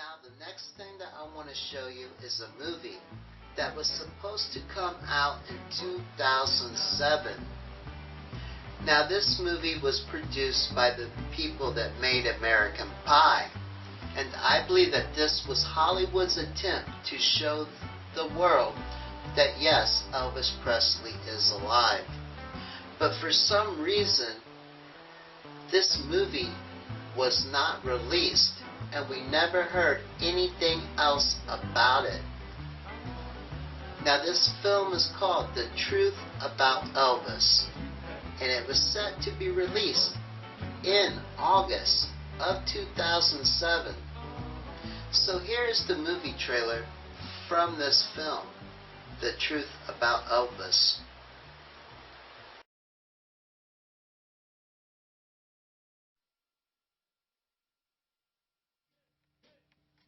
Now the next thing that I want to show you is a movie that was supposed to come out in 2007. Now this movie was produced by the people that made American Pie, and I believe that this was Hollywood's attempt to show the world that yes, Elvis Presley is alive. But for some reason, this movie was not released, and we never heard anything else about it. Now this film is called The Truth About Elvis, and it was set to be released in August of 2007. So here is the movie trailer from this film, The Truth About Elvis.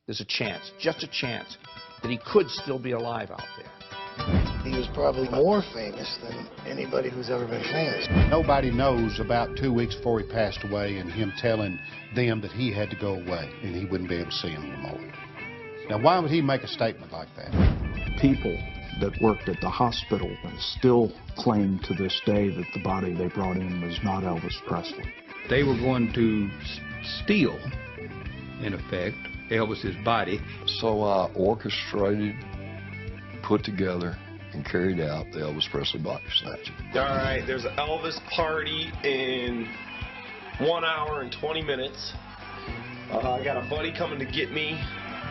There's a chance, just a chance, that he could still be alive out there. He was probably more famous than anybody who's ever been famous. Nobody knows about 2 weeks before he passed away and him telling them that he had to go away and he wouldn't be able to see them anymore. Now, why would he make a statement like that? People that worked at the hospital still claim to this day that the body they brought in was not Elvis Presley. They were going to steal, in effect, Elvis's body. So I orchestrated, put together, and carried out the Elvis Presley body snatch. All right, there's an Elvis party in 1 hour and 20 minutes. I got a buddy coming to get me,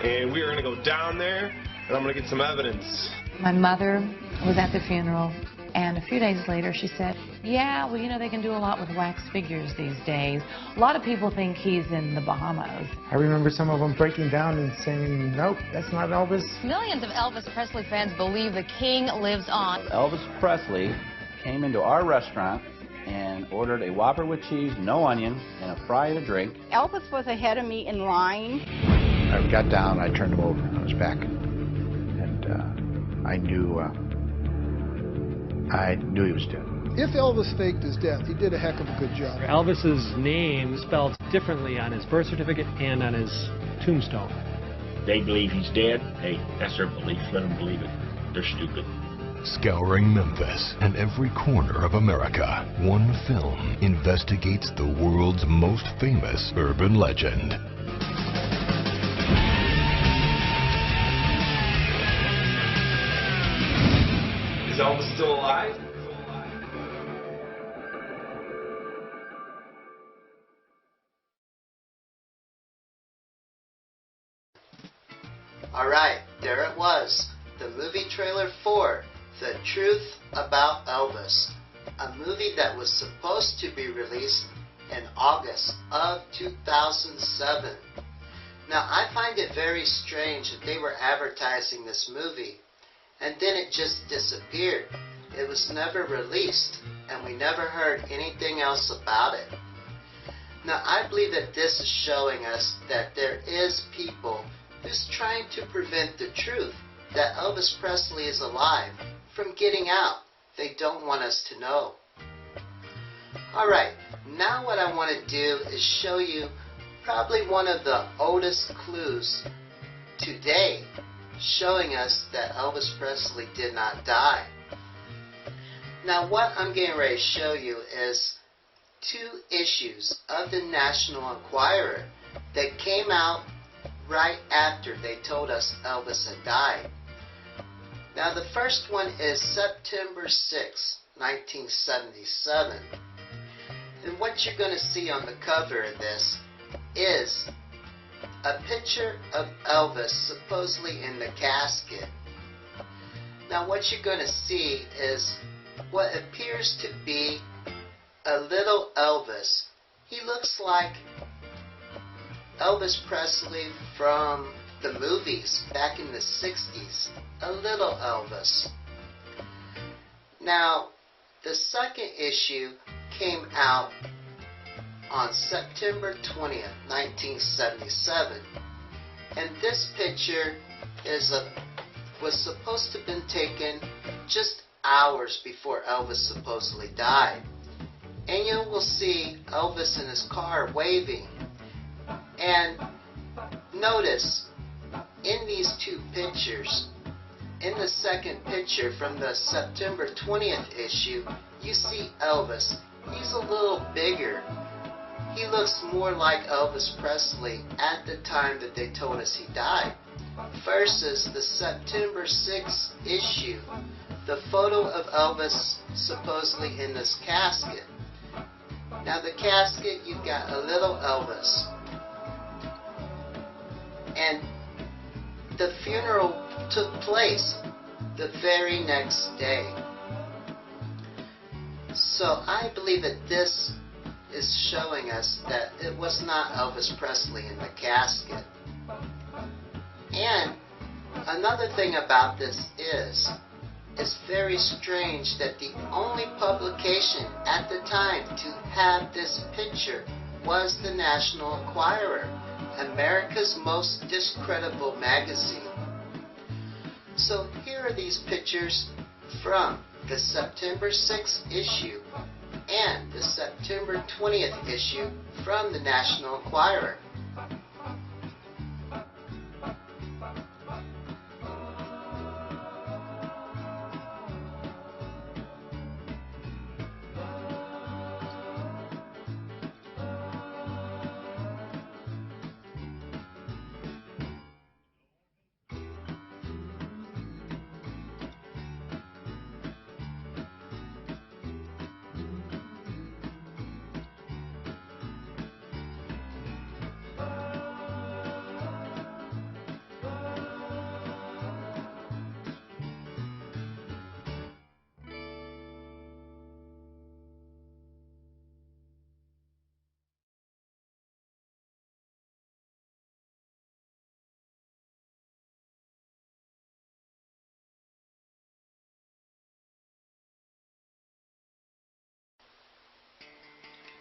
and we are going to go down there, and I'm going to get some evidence. My mother was at the funeral, and a few days later she said, yeah, well, you know, they can do a lot with wax figures these days. A lot of people think he's in the Bahamas. I remember some of them breaking down and saying, nope, that's not Elvis. Millions of Elvis Presley fans believe the king lives on. Elvis Presley came into our restaurant and ordered a Whopper with cheese, no onion, and a fry and a drink. Elvis was ahead of me in line. I got down, I turned him over on his back, and I knew he was dead. If Elvis faked his death, he did a heck of a good job. Elvis's name spelled differently on his birth certificate and on his tombstone. They believe he's dead. Hey, that's their belief. Let them believe it. They're stupid. Scouring Memphis and every corner of America, one film investigates the world's most famous urban legend. Is Elvis still alive? Alright, there it was, the movie trailer for The Truth About Elvis, a movie that was supposed to be released in August of 2007. Now, I find it very strange that they were advertising this movie, and then it just disappeared. It was never released, and we never heard anything else about it. Now, I believe that this is showing us that there is people who's trying to prevent the truth that Elvis Presley is alive from getting out. They don't want us to know. Alright, now what I want to do is show you probably one of the oldest clues today showing us that Elvis Presley did not die. Now what I'm getting ready to show you is 2 issues of the National Enquirer that came out right after they told us Elvis had died. Now the first one is September 6, 1977. And what you're going to see on the cover of this is a picture of Elvis supposedly in the casket. Now what you're going to see is what appears to be a little Elvis. He looks like Elvis Presley from the movies back in the 60s, a little Elvis. Now, the second issue came out on September 20th, 1977, and this picture was supposed to have been taken just hours before Elvis supposedly died. And you will see Elvis in his car waving. And notice in these two pictures, in the second picture from the September 20th issue, you see Elvis. He's a little bigger. He looks more like Elvis Presley at the time that they told us he died, versus the September 6th issue, the photo of Elvis supposedly in this casket. Now the casket, you've got a little Elvis. And the funeral took place the very next day. So I believe that this is showing us that it was not Elvis Presley in the casket. And another thing about this is, it's very strange that the only publication at the time to have this picture was the National Enquirer, America's most discreditable magazine. So here are these pictures from the September 6th issue and the September 20th issue from the National Enquirer.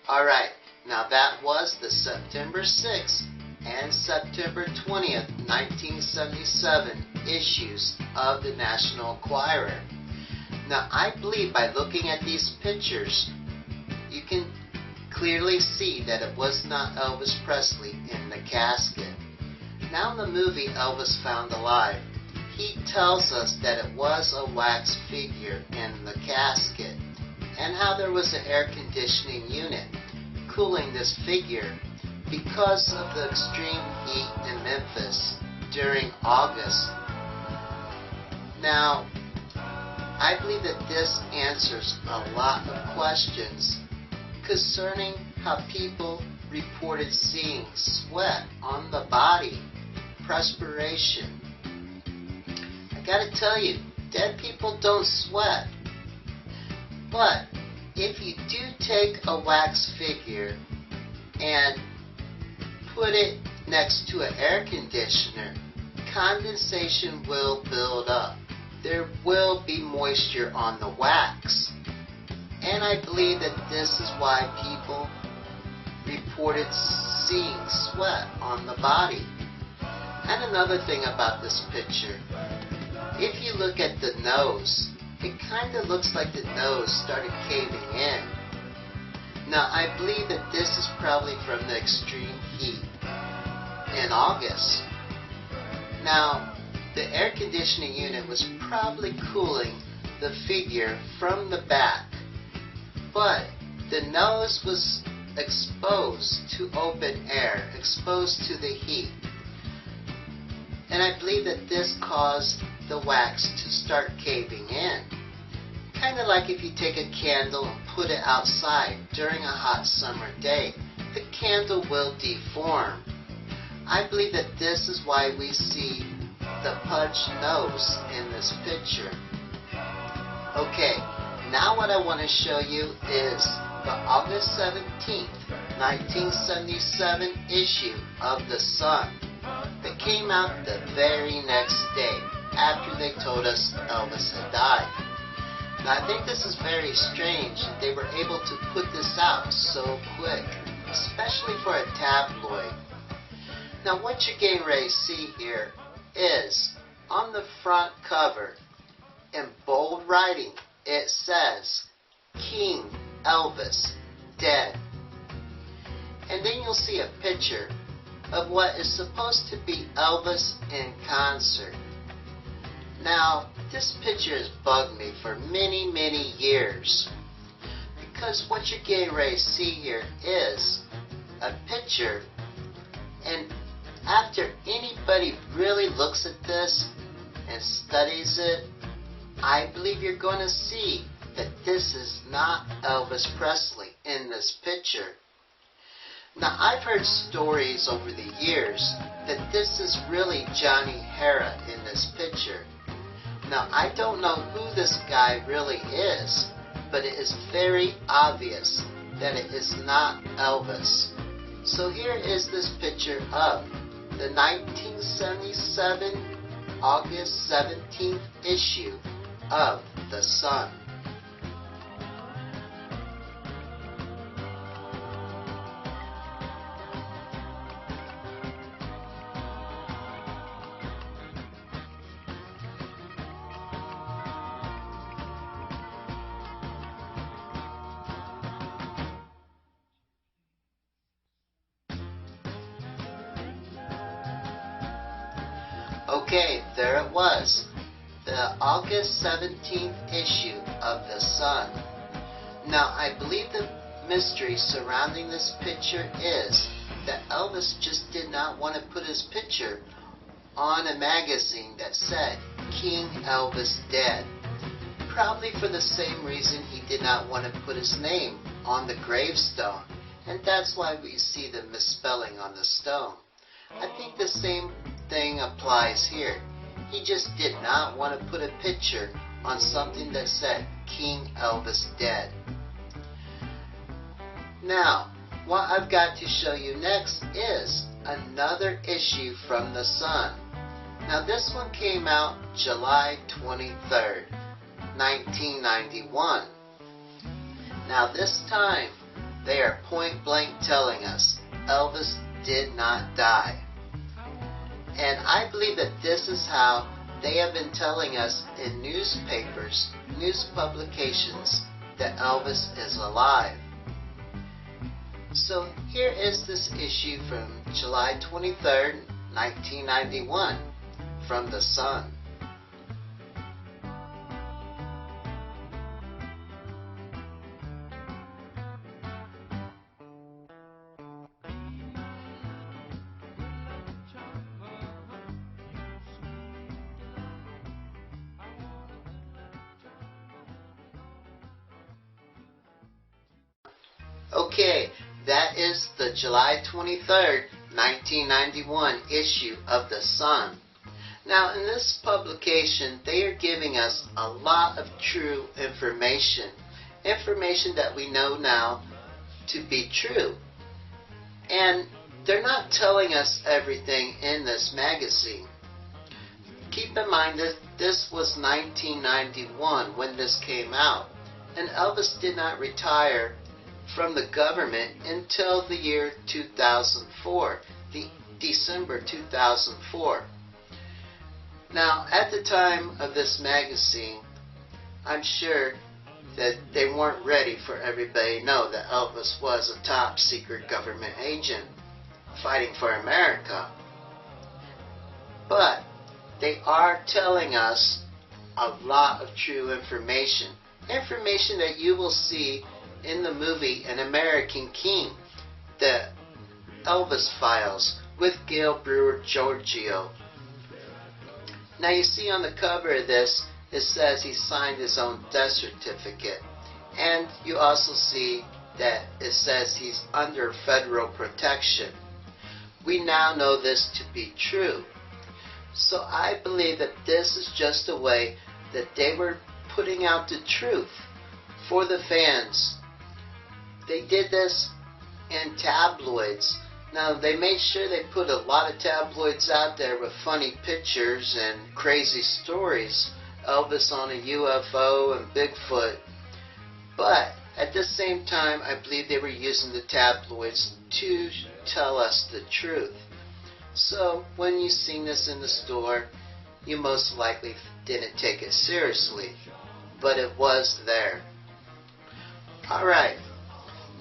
Alright, now that was the September 6th and September 20th, 1977 issues of the National Enquirer. Now I believe by looking at these pictures, you can clearly see that it was not Elvis Presley in the casket. Now in the movie Elvis Found Alive, he tells us that it was a wax figure in the casket, and how there was an air conditioning unit cooling this figure because of the extreme heat in Memphis during August. Now, I believe that this answers a lot of questions concerning how people reported seeing sweat on the body, perspiration. I gotta tell you, dead people don't sweat. But if you do take a wax figure and put it next to an air conditioner, condensation will build up. There will be moisture on the wax. And I believe that this is why people reported seeing sweat on the body. And another thing about this picture, if you look at the nose, it kind of looks like the nose started caving in. Now I believe that this is probably from the extreme heat in August. Now the air conditioning unit was probably cooling the figure from the back, but the nose was exposed to open air, exposed to the heat. And I believe that this caused the wax to start caving in. Kind of like if you take a candle and put it outside during a hot summer day, the candle will deform. I believe that this is why we see the punched nose in this picture. Okay, now what I want to show you is the August 17th, 1977 issue of The Sun that came out the very next day after they told us Elvis had died. Now I think this is very strange that they were able to put this out so quick, especially for a tabloid. Now what you're getting ready to see here is, on the front cover, in bold writing, it says, King Elvis, dead. And then you'll see a picture of what is supposed to be Elvis in concert. Now, this picture has bugged me for many, many years, because what you're getting ready to see here is a picture, and after anybody really looks at this and studies it, I believe you're going to see that this is not Elvis Presley in this picture. Now, I've heard stories over the years that this is really Johnny Hara in this picture. Now, I don't know who this guy really is, but it is very obvious that it is not Elvis. So here is this picture of the 1977 August 17th issue of The Sun. Okay, there it was, the August 17th issue of The Sun. Now, I believe the mystery surrounding this picture is that Elvis just did not want to put his picture on a magazine that said King Elvis Dead. Probably for the same reason he did not want to put his name on the gravestone, and that's why we see the misspelling on the stone. I think the same thing applies here. He just did not want to put a picture on something that said King Elvis Dead. Now, what I've got to show you next is another issue from The Sun. Now, this one came out July 23rd, 1991. Now, this time, they are point blank telling us Elvis did not die. And I believe that this is how they have been telling us in newspapers, news publications, that Elvis is alive. So here is this issue from July 23rd, 1991, from The Sun. Okay, that is the July 23rd, 1991 issue of The Sun. Now, in this publication, they are giving us a lot of true information. Information that we know now to be true. And they're not telling us everything in this magazine. Keep in mind that this was 1991 when this came out, and Elvis did not retire from the government until the year 2004, December 2004. Now, at the time of this magazine, I'm sure that they weren't ready for everybody to know that Elvis was a top secret government agent fighting for America. But they are telling us a lot of true information. Information that you will see in the movie An American King, the Elvis Files, with Gail Brewer Giorgio. Now you see on the cover of this, it says he signed his own death certificate. And you also see that it says he's under federal protection. We now know this to be true. So I believe that this is just a way that they were putting out the truth for the fans. They did this in tabloids. Now, they made sure they put a lot of tabloids out there with funny pictures and crazy stories. Elvis on a UFO and Bigfoot. But at the same time, I believe they were using the tabloids to tell us the truth. So, when you seen this in the store, you most likely didn't take it seriously. But it was there. Alright.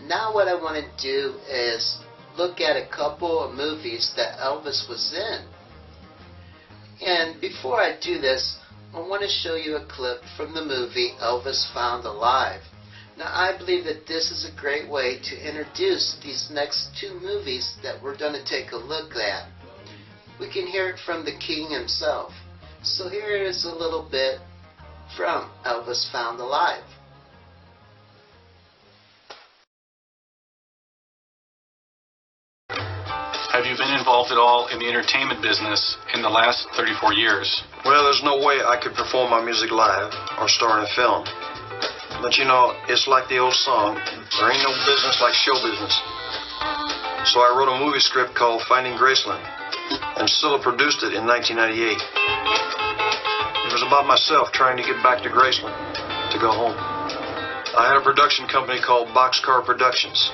Now what I want to do is look at a couple of movies that Elvis was in. And before I do this, I want to show you a clip from the movie Elvis Found Alive. Now, I believe that this is a great way to introduce these next two movies that we're going to take a look at. We can hear it from the King himself. So here is a little bit from Elvis Found Alive. Have you been involved at all in the entertainment business in the last 34 years? Well, there's no way I could perform my music live or star in a film. But you know, it's like the old song, there ain't no business like show business. So I wrote a movie script called Finding Graceland, and Scylla produced it in 1998. It was about myself trying to get back to Graceland, to go home. I had a production company called Boxcar Productions.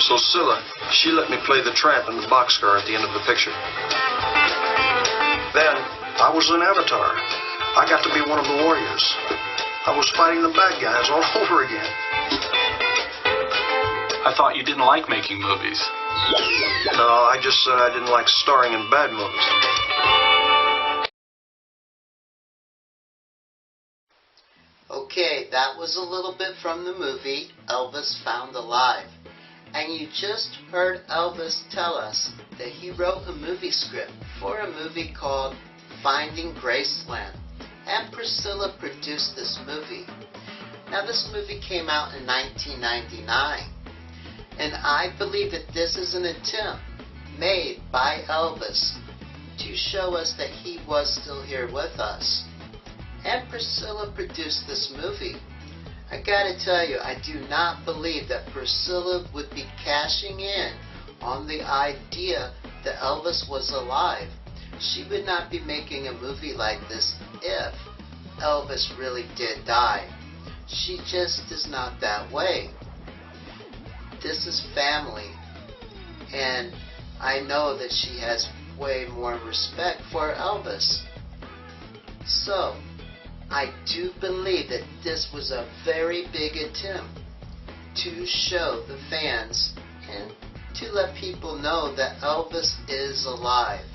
So Scylla, she let me play the tramp in the boxcar at the end of the picture. Then, I was an avatar. I got to be one of the warriors. I was fighting the bad guys all over again. I thought you didn't like making movies. No, I just said I didn't like starring in bad movies. Okay, that was a little bit from the movie Elvis Found Alive. And you just heard Elvis tell us that he wrote a movie script for a movie called Finding Graceland. And Priscilla produced this movie. Now, this movie came out in 1999. And I believe that this is an attempt made by Elvis to show us that he was still here with us. And Priscilla produced this movie. I gotta tell you, I do not believe that Priscilla would be cashing in on the idea that Elvis was alive. She would not be making a movie like this if Elvis really did die. She just is not that way. This is family, and I know that she has way more respect for Elvis. So, I do believe that this was a very big attempt to show the fans and to let people know that Elvis is alive.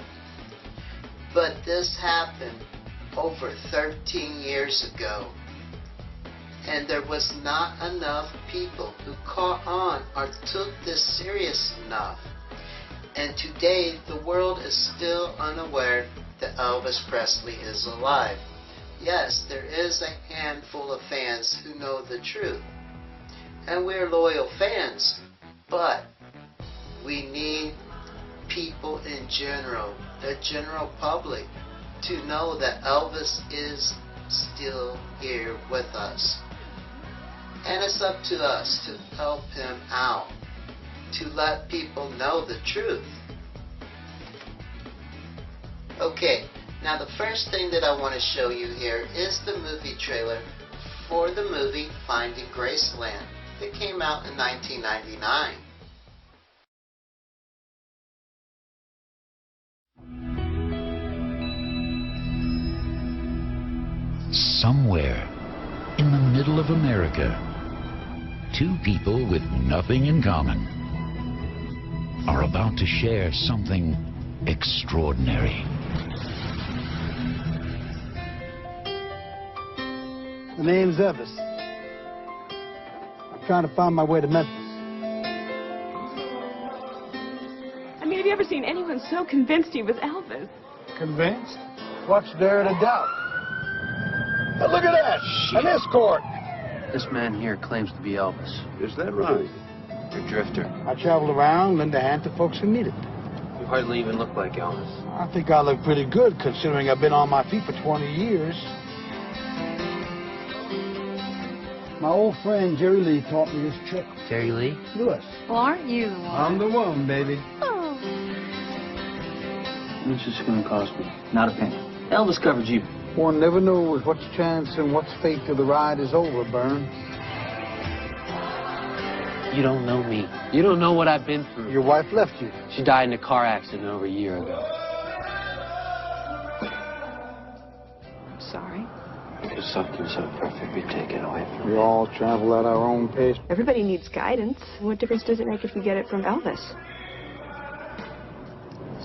But this happened over 13 years ago, and there was not enough people who caught on or took this serious enough. And today, the world is still unaware that Elvis Presley is alive. Yes, there is a handful of fans who know the truth, and we're loyal fans, but we need people in general, the general public, to know that Elvis is still here with us. And it's up to us to help him out, to let people know the truth. Okay. Now, the first thing that I want to show you here is the movie trailer for the movie Finding Graceland. It came out in 1999. Somewhere in the middle of America, two people with nothing in common are about to share something extraordinary. The name's Elvis. I'm trying to find my way to Memphis. I mean, have you ever seen anyone so convinced he was Elvis? Convinced? What's there to doubt? But look at that! An escort! This man here claims to be Elvis. Is that right? You're a drifter. I traveled around, lend a hand to folks who need it. You hardly even look like Elvis. I think I look pretty good, considering I've been on my feet for 20 years. My old friend Jerry Lee taught me this trick. Jerry Lee? Lewis. Well, aren't you? I'm the one, baby. Oh. How much is it going to cost me? Not a penny. Elvis covered you. One never knows what's chance and what's fate till the ride is over, Bern. You don't know me. You don't know what I've been through. Your wife left you. She died in a car accident over a year ago. I'm sorry. If something so perfect be taken away from We all travel at our own pace. Everybody needs guidance. What difference does it make if we get it from Elvis?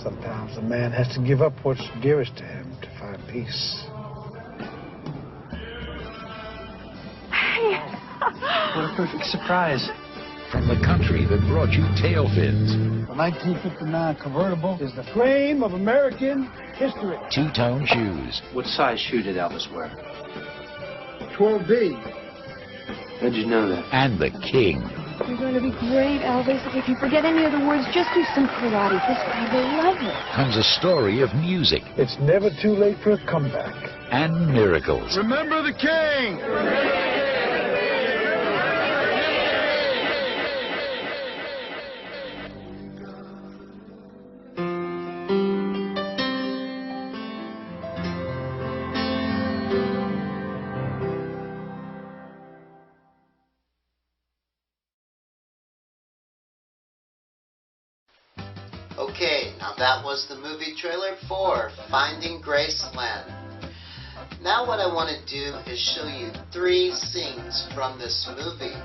Sometimes a man has to give up what's dearest to him to find peace. What a perfect surprise. From the country that brought you tail fins. The 1959 convertible is the frame of American history. Two-tone shoes. What size shoe did Elvis wear? 12B. How'd you know that? And the king. You're going to be great, Elvis. If you forget any of the words, just do some karate. This guy will love it. Comes a story of music. It's never too late for a comeback. And miracles. Remember the king! Okay, now that was the movie trailer for Finding Graceland. Now what I want to do is show you 3 scenes from this movie.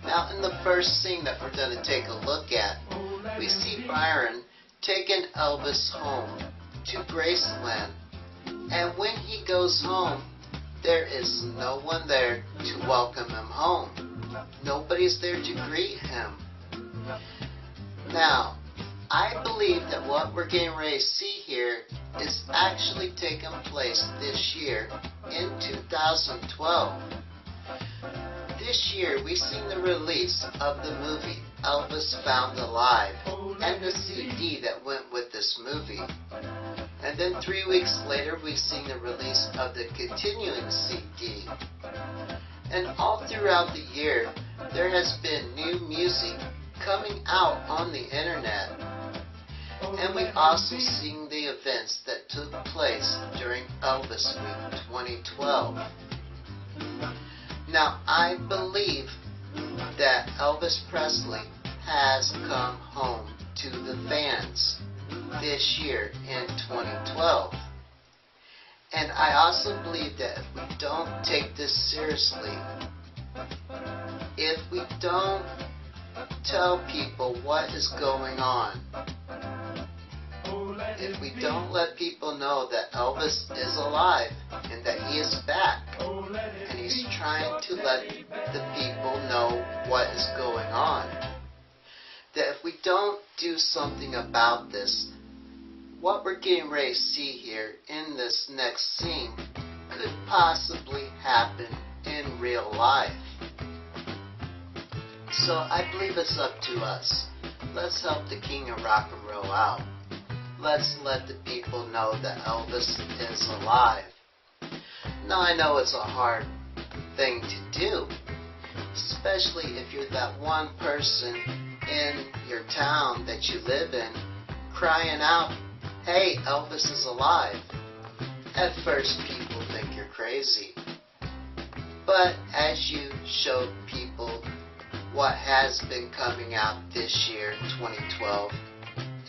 Now in the first scene that we're going to take a look at, we see Byron taking Elvis home to Graceland. And when he goes home, there is no one there to welcome him home. Nobody's there to greet him. Now, I believe that what we're getting ready to see here is actually taking place this year in 2012. This year we've seen the release of the movie Elvis Found Alive and the CD that went with this movie. And then 3 weeks later we've seen the release of the continuing CD. And all throughout the year there has been new music coming out on the internet. And we also seen the events that took place during Elvis Week 2012. Now, I believe that Elvis Presley has come home to the fans this year in 2012. And I also believe that if we don't take this seriously, if we don't tell people what is going on, if we don't let people know that Elvis is alive and that he is back and he's trying to let the people know what is going on, that if we don't do something about this, what we're getting ready to see here in this next scene could possibly happen in real life. So I believe it's up to us. Let's help the king of rock and roll out. Let's let the people know that Elvis is alive. Now I know it's a hard thing to do, especially if you're that one person in your town that you live in crying out, "Hey, Elvis is alive." At first people think you're crazy. But as you show people what has been coming out this year, 2012,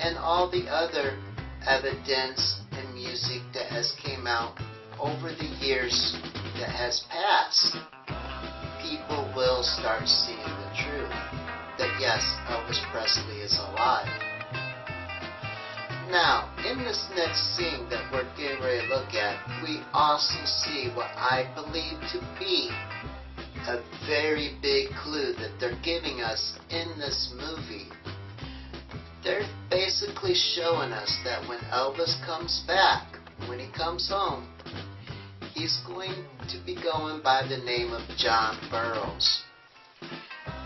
and all the other evidence and music that has came out over the years that has passed, people will start seeing the truth that yes, Elvis Presley is alive. Now, in this next scene that we're getting ready to look at, we also see what I believe to be a very big clue that they're giving us in this movie. They're basically showing us that when Elvis comes back, when he comes home, he's going to be going by the name of John Burroughs.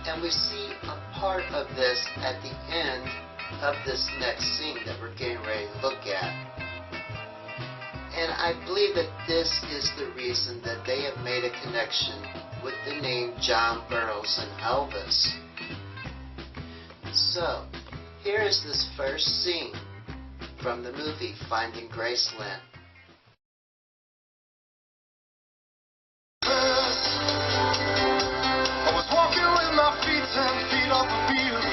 And we see a part of this at the end of this next scene that we're getting ready to look at. And I believe that this is the reason that they have made a connection with the name John Burroughs and Elvis. So, here is this first scene from the movie Finding Graceland. I was walking with my feet 10 feet off the field,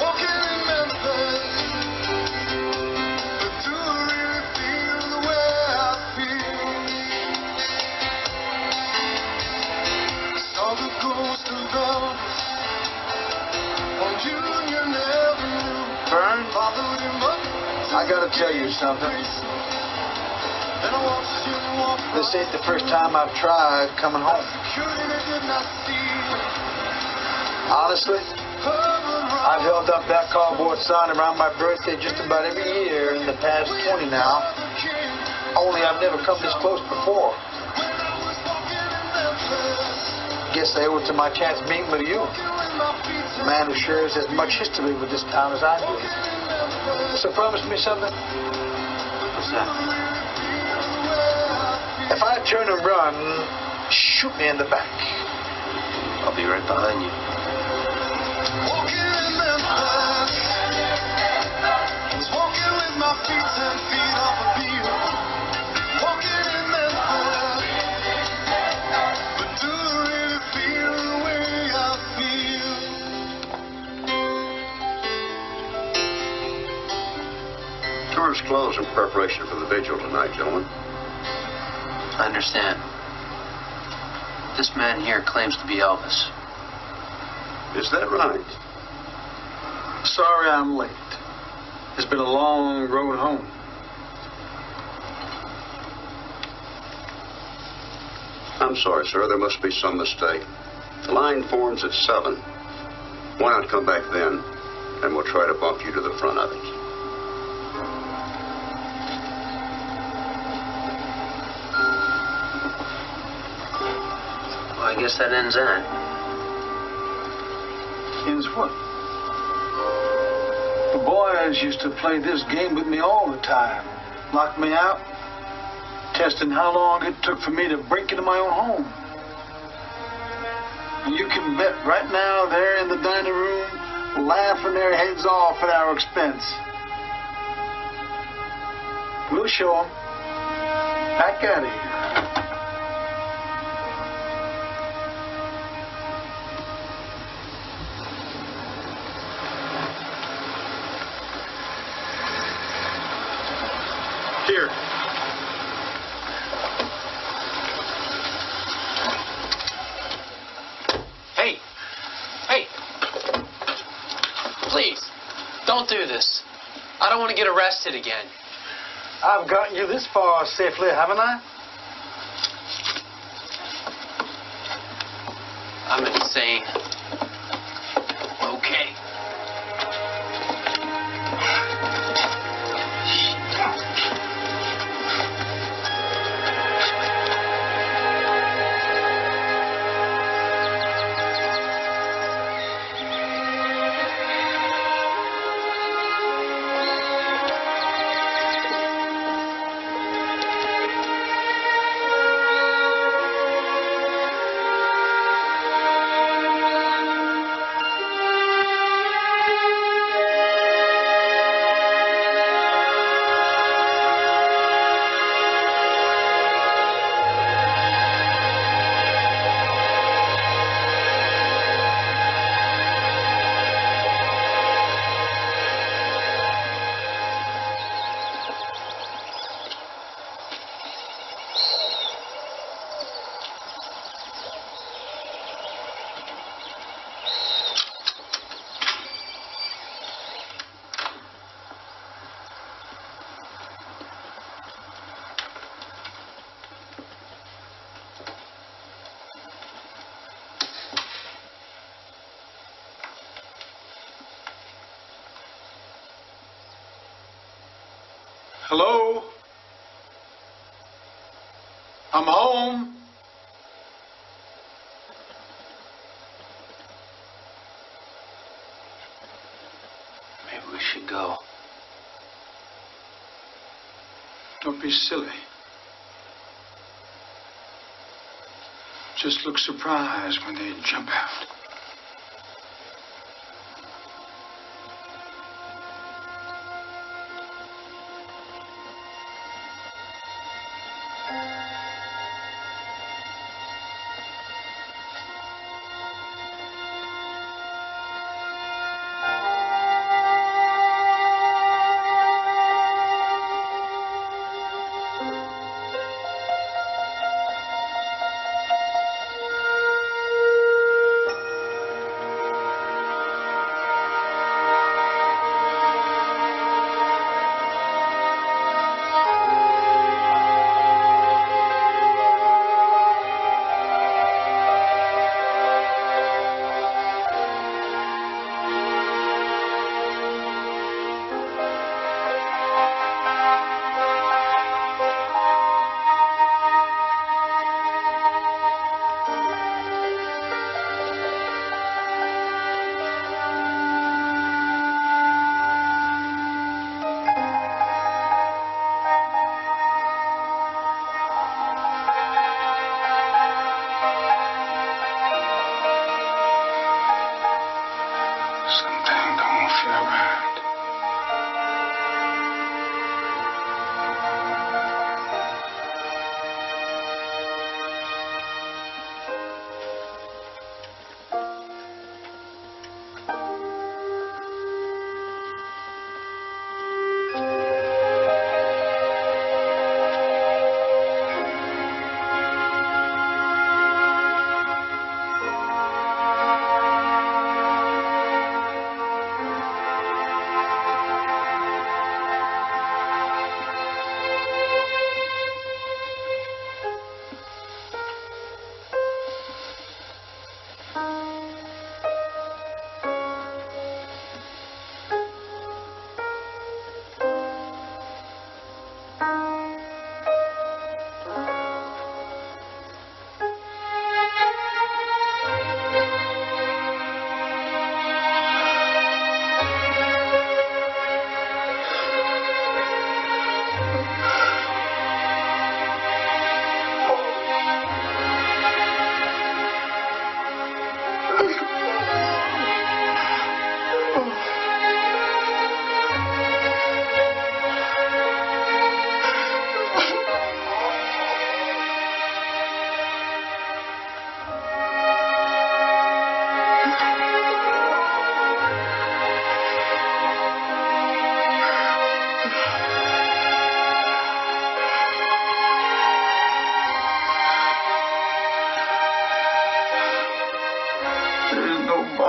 walking in Memphis, but do I really feel the way I feel? I gotta tell you something. This ain't the first time I've tried coming home. Honestly, I've held up that cardboard sign around my birthday just about every year in the past 20 now. Only I've never come this close before. Guess I owe it to my chance of meeting with you. A man who shares as much history with this town as I do. So promise me something. What's that? If I turn and run, shoot me in the back. I'll be right behind you. Walking with my feet 10 feet off a beat. Walking in Memphis, but do I really feel the way I feel? Tour's closed in preparation for the vigil tonight, gentlemen. I understand. This man here claims to be Elvis. Is that right? Sorry I'm late. It's been a long road home. I'm sorry, sir. There must be some mistake. The line forms at 7. Why not come back then, and we'll try to bump you to the front of it. Well, I guess that ends that. Ends what? The boys used to play this game with me all the time. Lock me out, testing how long it took for me to break into my own home. And you can bet right now they're in the dining room laughing their heads off at our expense. We'll show them. Back out of here. Here. Hey! Hey! Please, don't do this. I don't want to get arrested again. I've gotten you this far safely, haven't I? I'm insane. Okay. Hello? I'm home. Maybe we should go. Don't be silly. Just look surprised when they jump out.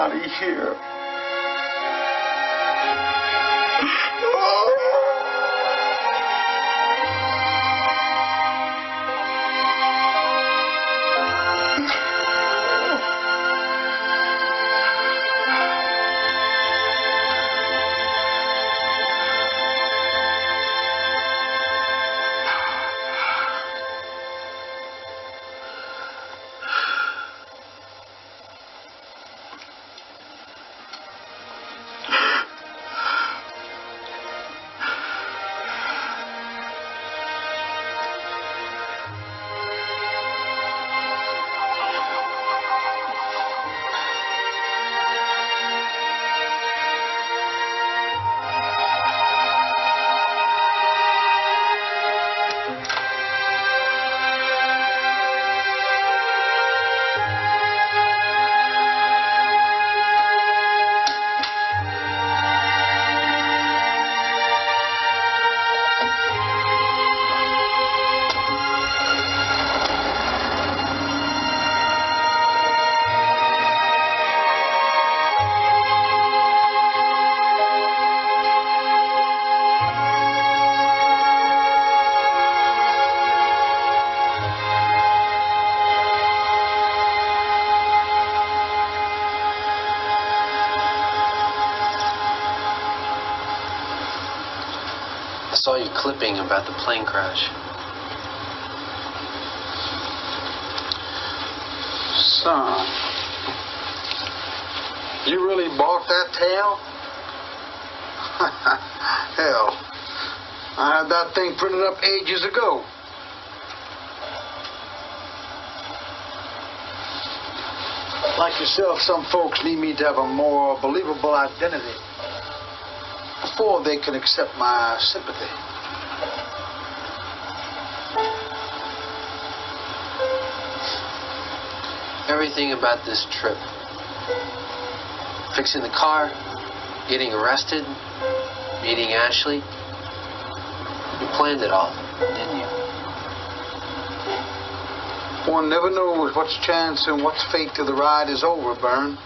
out of here. I saw your clipping about the plane crash. Son, you really bought that tale? Hell, I had that thing printed up ages ago. Like yourself, some folks need me to have a more believable identity before they can accept my sympathy. Everything about this trip. Fixing the car, getting arrested, meeting Ashley. You planned it all, didn't you? One never knows what's chance and what's fate till the ride is over, Bern.